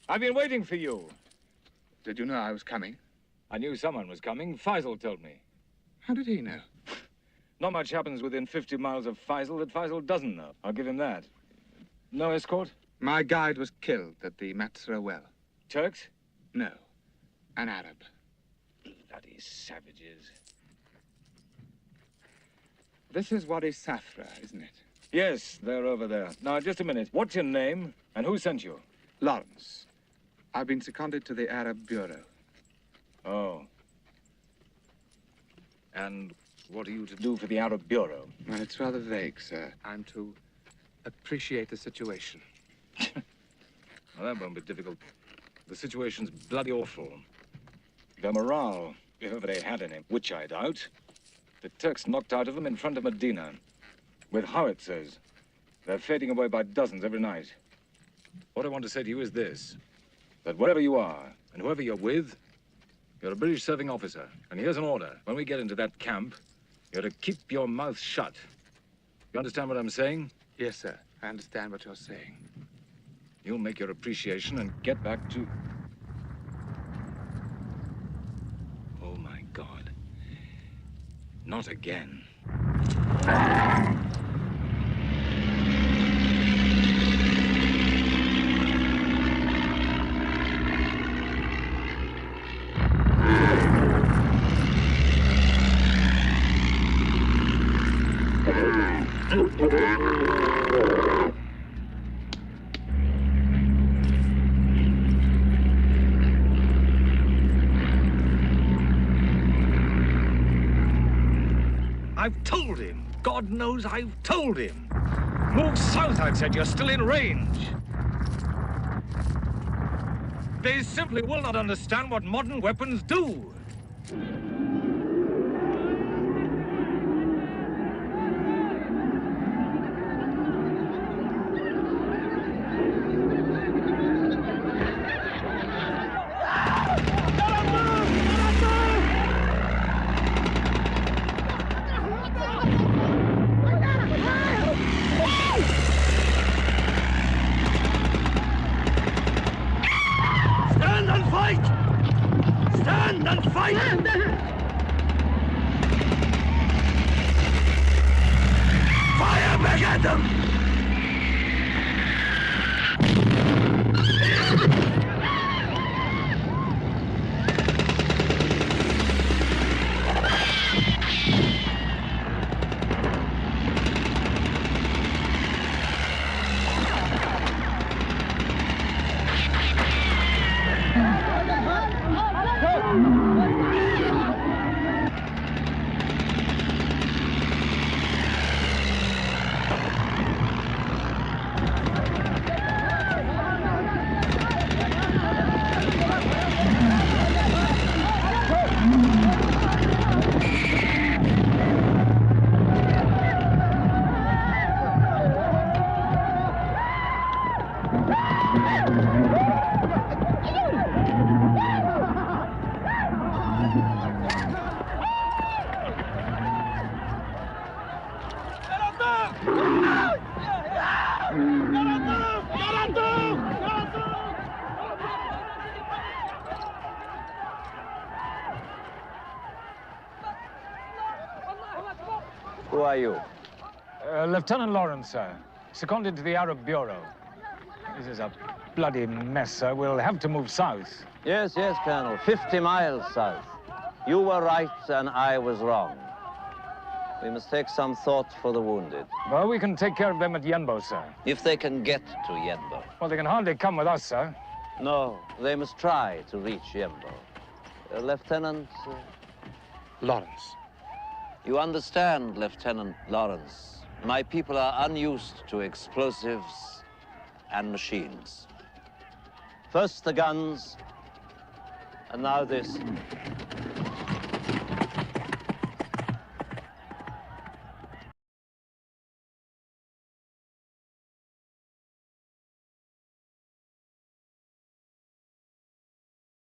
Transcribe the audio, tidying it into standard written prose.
I've been waiting for you. Did you know I was coming? I knew someone was coming. Faisal told me. How did he know? Not much happens within 50 miles of Faisal that Faisal doesn't know. I'll give him that. No escort? My guide was killed at the Matsra well. Turks? No, an Arab. Bloody savages. This is Wadi Safra, isn't it? Yes, they're over there. Now, just a minute. What's your name and who sent you? Lawrence. I've been seconded to the Arab Bureau. Oh. And what are you to do for the Arab Bureau? Well, it's rather vague, sir. I'm to appreciate the situation. Well, that won't be difficult. The situation's bloody awful. Their morale, if ever they had any, which I doubt, the Turks knocked out of them in front of Medina. With howitzers. They're fading away by dozens every night. What I want to say to you is this, that wherever you are, and whoever you're with, you're a British serving officer. And here's an order. When we get into that camp, you're to keep your mouth shut. You understand what I'm saying? Yes, sir. I understand what you're saying. You'll make your appreciation and get back to... Oh, my God. Not again. I've told him. God knows I've told him. Move south, I've said. You're still in range. They simply will not understand what modern weapons do. Stand and fight! Fire back at them! Who are you? Lieutenant Lawrence, sir. Seconded to the Arab Bureau. This is a bloody mess, sir. We'll have to move south. Yes, Colonel. 50 miles south. You were right and I was wrong. We must take some thought for the wounded. Well, we can take care of them at Yenbo, sir. If they can get to Yenbo. Well, they can hardly come with us, sir. No, they must try to reach Yenbo. Lieutenant... Lawrence. You understand, Lieutenant Lawrence. My people are unused to explosives and machines. First the guns, and now this.